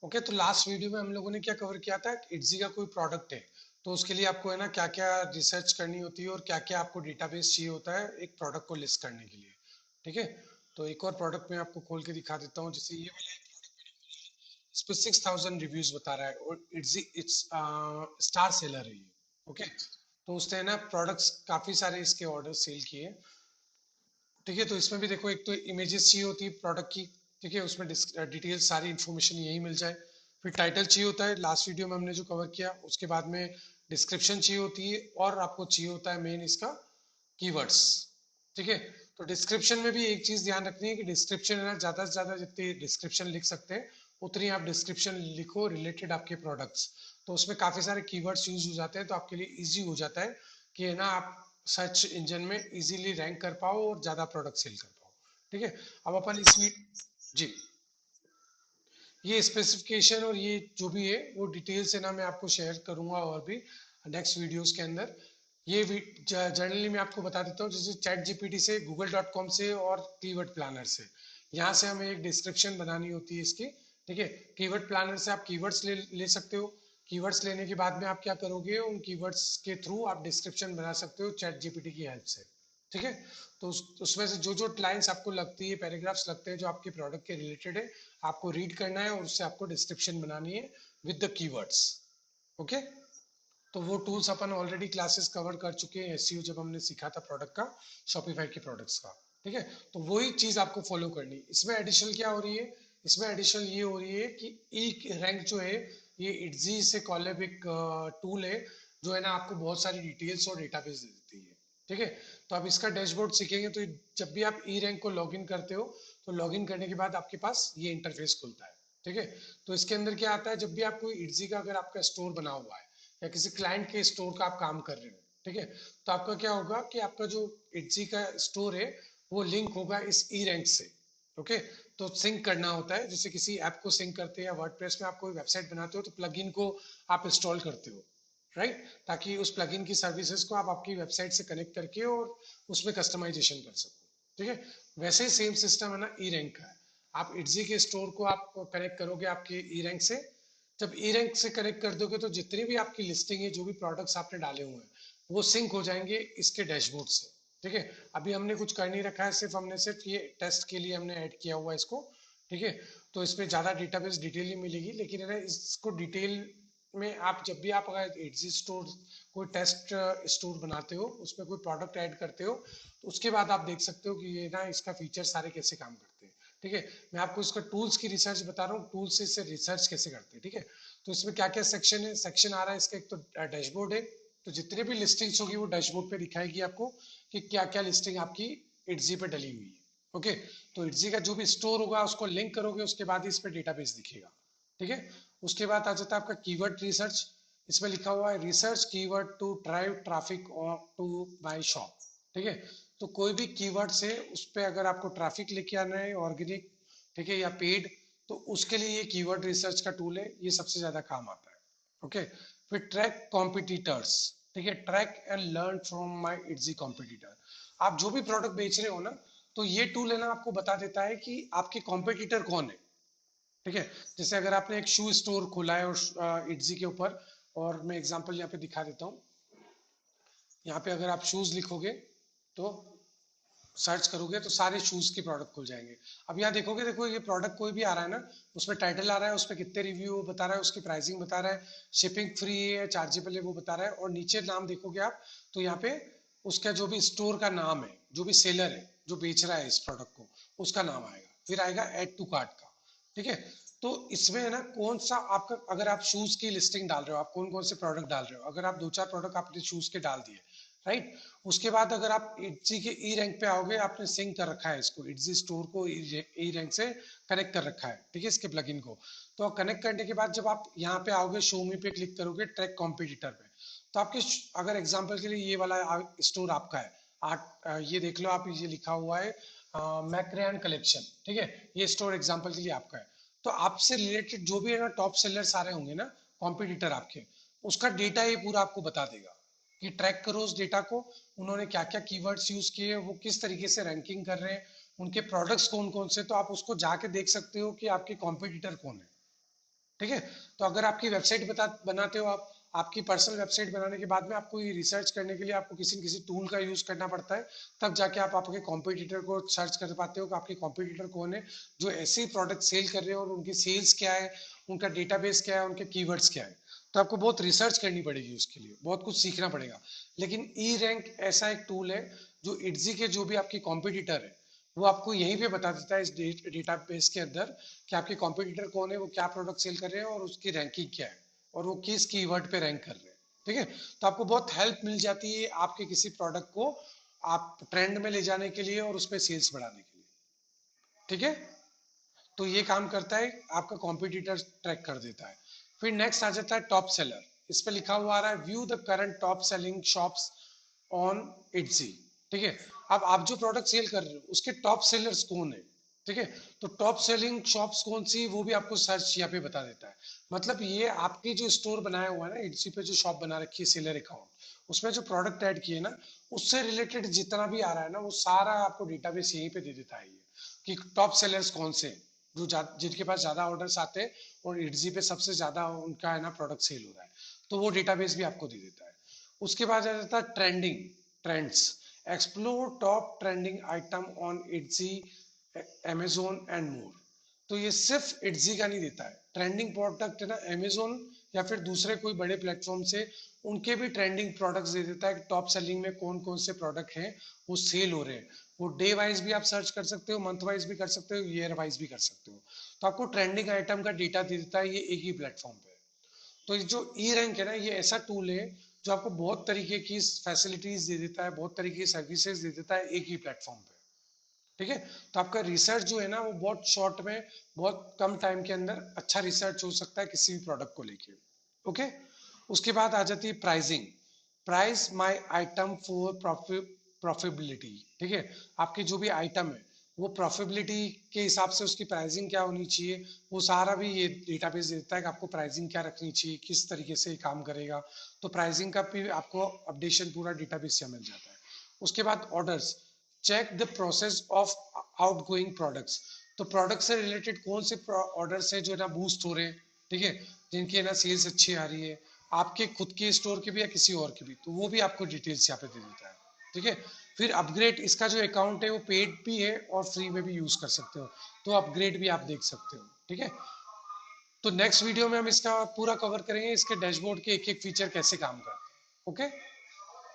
Okay, तो last video में हम लोगों ने क्या कवर किया था, इट्जी का कोई प्रोडक्ट है तो उसके लिए आपको है ना क्या क्या रिसर्च करनी होती है और क्या क्या आपको डेटाबेस चाहिए होता है एक प्रोडक्ट को लिस्ट करने के लिए। ठीक है, तो एक और प्रोडक्ट मैं आपको खोल के दिखा देता हूँ। जैसे ये वाला इस पे 6,000 रिव्यूज बता रहा है और इट्स स्टार सेलर है ये। ओके, तो उसने ना प्रोडक्ट्स काफी सारे इसके ऑर्डर सेल किए। ठीक है, तो इसमें भी देखो, एक तो इमेजेस चाहिए होती है प्रोडक्ट की। ठीक है, उसमें डिटेल सारी इन्फॉर्मेशन यही मिल जाए। फिर टाइटल चाहिए होता है, लास्ट वीडियो में हमने जो कवर किया। उसके बाद में डिस्क्रिप्शन चाहिए होती है और आपको चाहिए होता है मेन इसका कीवर्ड्स। ठीक है, तो डिस्क्रिप्शन में भी एक चीज ध्यान रखनी है कि डिस्क्रिप्शन है ना, ज्यादा से ज्यादा जितनी डिस्क्रिप्शन लिख सकते हैं उतनी आप डिस्क्रिप्शन लिखो रिलेटेड आपके प्रोडक्ट्स। तो उसमें काफी सारे कीवर्ड्स यूज हो जाते हैं, तो आपके लिए इजी हो जाता है कि है ना आप सर्च इंजन में इजीली रैंक कर पाओ और ज्यादा प्रोडक्ट सेल कर पाओ। ठीक है, अब अपन जी, ये स्पेसिफिकेशन और ये जो भी है वो डिटेल से ना मैं आपको शेयर करूंगा और भी नेक्स्ट वीडियोस के अंदर। ये जनरली मैं आपको बता देता हूँ, जैसे चैट जीपीटी से, google.com से और कीवर्ड प्लानर से। यहाँ से हमें एक डिस्क्रिप्शन बनानी होती है इसकी। ठीक है, कीवर्ड प्लानर से आप कीवर्ड्स ले सकते हो। कीवर्ड्स लेने के बाद में आप क्या करोगे, उन कीवर्ड्स के थ्रू आप डिस्क्रिप्शन बना सकते हो चैट जीपीटी की हेल्प से। ठीक है, तो उसमें से जो जो लाइंस आपको लगती है, पैराग्राफ्स लगते हैं जो आपके प्रोडक्ट के रिलेटेड है, आपको रीड करना है और उससे आपको डिस्क्रिप्शन बनानी है विद द कीवर्ड्स। ओके, तो वो टूल्स अपन ऑलरेडी क्लासेस कवर कर चुके हैं एसईओ, जब हमने सीखा था प्रोडक्ट का, शॉपिफाई के प्रोडक्ट्स का। ठीक है, तो वही चीज आपको फॉलो करनी है। इसमें एडिशनल क्या हो रही है, इसमें एडिशनल ये हो रही है कि ई रैंक जो है, ये इट्जी से कॉलेब एक टूल है जो है ना आपको बहुत सारी डिटेल्स और डेटाबेस दे देती है। ठीक है, तो आप इसका डैशबोर्ड सीखेंगे तो जब भी आप ई रैंक को लॉगिन करते हो तो लॉगिन करने के बाद आपके पास ये इंटरफेस खुलता है। ठीक है, तो इसके अंदर क्या आता है, जब भी आप कोई इट्जी का अगर आपका स्टोर बना हुआ है या किसी क्लाइंट के स्टोर का आप काम कर रहे हो, ठीक है, तो आपका क्या होगा कि आपका जो इट्जी का स्टोर है वो लिंक होगा इस ई रैंक से। ओके, तो सिंक करना होता है, जैसे किसी ऐप को सिंक करते हैं या वर्डप्रेस में आप कोई वेबसाइट बनाते हो तो प्लगइन को आप इंस्टॉल करते हो, राइट, ताकि उस प्लगइन की सर्विसेज को आप आपकी वेबसाइट से कनेक्ट करके और उसमें कस्टमाइजेशन कर सको। ठीक है, वैसे ही सेम सिस्टम है ना ई रैंक का है। आप इट्जी के स्टोर को आप कनेक्ट करोगे आपके ई रैंक से। जब ई रैंक से कनेक्ट कर दोगे तो जितनी भी आपकी लिस्टिंग है, जो भी प्रोडक्ट्स आपने डाले हुए हैं, वो सिंक हो जाएंगे इसके डैशबोर्ड से। ठीक है, अभी हमने कुछ कर नहीं रखा है, सिर्फ हमने सिर्फ ये टेस्ट के लिए हमने ऐड किया हुआ है इसको। ठीक है, तो इसमें ज़्यादा डेटाबेस डिटेल ही मिलेगी, लेकिन है ना इसको डिटेल में आप जब भी आप अगर एग्जी स्टोर कोई टेस्ट स्टोर बनाते हो, उसमें कोई प्रोडक्ट ऐड करते हो, तो उसके बाद आप देख सकते हो कि ये ना इसका फीचर सारे कैसे काम करते हैं। ठीक है, मैं आपको इसका टूल्स की रिसर्च बता रहा हूँ, टूल्स से इससे रिसर्च कैसे करते हैं। ठीक है, तो इसमें क्या क्या सेक्शन है, सेक्शन आ रहा है इसका, एक तो डैशबोर्ड है। तो जितने भी लिस्टिंग्स होगी वो डैशबोर्ड पे दिखाएगी आपको कि क्या क्या लिस्टिंग आपकी इट्जी पे डली हुई है। ओके, तो इट्जी का जो भी स्टोर होगा उसको लिंक करोगे, उसके बाद ही इस पे डेटाबेस दिखेगा। ठीक है, उसके बाद आ जाता है आपका कीवर्ड रिसर्च। इसमें लिखा हुआ है research keyword to drive traffic to my shop. ठीक है, तो कोई भी कीवर्ड से उस पर अगर आपको ट्रैफिक लेके आना है, ऑर्गेनिक, ठीक है, या पेड, तो उसके लिए ये कीवर्ड रिसर्च का टूल है, ये सबसे ज्यादा काम आता है। ओके, फिर ट्रैक कॉम्पिटिटर्स। ठीक है, track and learn from my Etsy competitor. आप जो भी प्रोडक्ट बेच रहे हो ना, तो ये टूल है ना आपको बता देता है कि आपके कॉम्पिटिटर कौन है। ठीक है, जैसे अगर आपने एक शू स्टोर खोला है और इट्जी के ऊपर, और मैं एग्जांपल यहाँ पे दिखा देता हूँ। यहाँ पे अगर आप शूज लिखोगे तो सर्च करोगे तो सारे शूज के प्रोडक्ट खुल जाएंगे। अब यहाँ देखोगे, देखो ये प्रोडक्ट कोई भी आ रहा है ना, उसमें टाइटल आ रहा है, उस पर कितने रिव्यू बता रहा है, उसकी प्राइसिंग बता रहा है, शिपिंग फ्री है चार्जेबल है वो बता रहा है, और नीचे नाम देखोगे आप तो यहाँ पे उसका जो भी स्टोर का नाम है, जो भी सेलर है जो बेच रहा है इस प्रोडक्ट को, उसका नाम आएगा, फिर आएगा एड टू कार्ट का। ठीक है, तो इसमें है ना कौन सा आपका, अगर आप शूज की लिस्टिंग डाल रहे हो, आप कौन कौन से प्रोडक्ट डाल रहे हो, अगर आप दो चार प्रोडक्ट आपने शूज के डाल दिए, राइट, उसके बाद अगर आप इट्जी के ई रैंक पे आओगे, आपने सिंक कर रखा है इसको, इट्जी स्टोर को ई रैंक से कनेक्ट कर रखा है, ठीक है, इसके प्लगइन को। तो कनेक्ट करने के बाद जब आप यहाँ पे आओगे, शो मी पे क्लिक करोगे, ट्रैक कॉम्पिटिटर पे, तो आपके अगर एग्जाम्पल के लिए ये वाला स्टोर आपका है, ये देख लो आप, ये लिखा हुआ है मैक्रेन कलेक्शन। ठीक है, ये स्टोर एग्जाम्पल के लिए आपका है। तो आपसे रिलेटेड जो भी है ना टॉप सेलर सारे होंगे ना, कॉम्पिटिटर आपके, उसका डेटा ये पूरा आपको बता देगा कि ट्रैक करो उस डेटा को, उन्होंने क्या क्या कीवर्ड्स यूज किए, वो किस तरीके से रैंकिंग कर रहे हैं, उनके प्रोडक्ट्स कौन कौन से, तो आप उसको जाके देख सकते हो कि आपके कॉम्पिटिटर कौन है। ठीक है। तो अगर आपकी वेबसाइट बनाते हो आप, आपकी पर्सनल वेबसाइट बनाने के बाद में आपको ये रिसर्च करने के लिए आपको किसी न किसी टूल का यूज करना पड़ता है, तब जाके आप आपके कॉम्पिटिटर को सर्च कर पाते हो कि आपके कॉम्पिटिटर कौन है जो ऐसे ही प्रोडक्ट सेल कर रहे हैं और उनकी सेल्स क्या है, उनका डेटाबेस क्या है, उनके कीवर्ड्स क्या है। तो आपको बहुत रिसर्च करनी पड़ेगी, उसके लिए बहुत कुछ सीखना पड़ेगा। लेकिन ई रैंक ऐसा एक टूल है जो इट्जी के जो भी आपके कॉम्पिटिटर है वो आपको यहीं पे बता देता है इस डेटाबेस के अंदर कि आपके कॉम्पिटिटर कौन है, वो क्या प्रोडक्ट सेल कर रहे हैं और उसकी रैंकिंग क्या है और वो किस कीवर्ड पे रैंक कर रहे हैं। ठीक है। तो आपको बहुत हेल्प मिल जाती है आपके किसी प्रोडक्ट को आप ट्रेंड में ले जाने के लिए और उस पर सेल्स बढ़ाने के लिए। ठीक है। तो ये काम करता है, आपका कॉम्पिटिटर ट्रैक कर देता है। फिर नेक्स्ट आ जाता है टॉप सेलर। इस पे लिखा हुआ आ रहा है view the current top selling shops on Etsy. ठीक है। अब आप जो प्रोडक्ट सेल कर रहे हो उसके टॉप सेलर्स कौन है। ठीक है। तो टॉप सेलिंग शॉप्स कौन सी वो भी आपको सर्च यहाँ पे बता देता है। मतलब ये आपकी जो स्टोर बनाया हुआ है ना इट्जी पे, जो शॉप बना रखी है सेलर अकाउंट, उसमें जो प्रोडक्ट ऐड किए ना उससे रिलेटेड जितना भी आ रहा है ना वो सारा आपको डेटाबेस यहीं पे दे देता है ये, कि टॉप सेलर्स कौन से हैं, जो जिनके पास ज्यादा ऑर्डर्स आते हैं और इट्जी पे सबसे ज्यादा उनका है ना प्रोडक्ट सेल हो रहा है, तो वो डेटाबेस भी आपको दे देता है। उसके बाद आ जाता है trending trends. Explore top trending item on Etsy, Amazon and more. तो ये सिर्फ इट्जी का नहीं देता है, ट्रेंडिंग प्रोडक्ट है ना अमेजोन या फिर दूसरे कोई बड़े प्लेटफॉर्म से उनके भी ट्रेंडिंग प्रोडक्ट्स दे देता है कि टॉप सेलिंग में कौन कौन से प्रोडक्ट हैं वो सेल हो रहे हैं। वो डे वाइज भी आप सर्च कर सकते हो, मंथ वाइज भी कर सकते हो, ईयर वाइज भी कर सकते हो। तो आपको ट्रेंडिंग आइटम का डेटा दे देता है ये एक ही प्लेटफॉर्म पे। तो ये जो ई रैंक है ना ये ऐसा टूल है जो आपको बहुत तरीके की फैसिलिटीज दे देता है, बहुत तरीके की सर्विसेज दे देता है एक ही प्लेटफॉर्म पे। ठीक है। तो आपका रिसर्च जो है ना वो बहुत शॉर्ट में, बहुत कम टाइम के अंदर अच्छा रिसर्च हो सकता है किसी भी प्रोडक्ट को लेके। ओके। उसके बाद आ जाती है pricing. Price my item for profitability. ठीक है। आपकी जो भी आइटम है वो प्रॉफिटेबिलिटी के हिसाब से उसकी प्राइसिंग क्या होनी चाहिए, वो सारा भी ये डेटाबेस देता है कि आपको प्राइसिंग क्या रखनी चाहिए, किस तरीके से ये काम करेगा। तो प्राइसिंग का भी आपको अपडेशन पूरा डेटाबेस से मिल जाता है। उसके बाद orders. Check the process of outgoing products. तो प्रोडक्ट से रिलेटेड कौन से ऑर्डर्स है जो है ना बूस्ट हो रहे हैं, ठीक है, जिनकी है ना सेल्स अच्छी आ रही है, आपके खुद के स्टोर के भी या किसी और के भी, तो वो भी आपको डिटेल्स यहाँ पे दे देता है। ठीक है। फिर अपग्रेड, इसका जो अकाउंट है वो पेड भी है और फ्री में भी यूज कर सकते हो, तो अपग्रेड भी आप देख सकते हो। ठीक है। तो नेक्स्ट वीडियो में हम इसका पूरा कवर करेंगे, इसके डैशबोर्ड के एक एक फीचर कैसे काम करते हैं। ओके।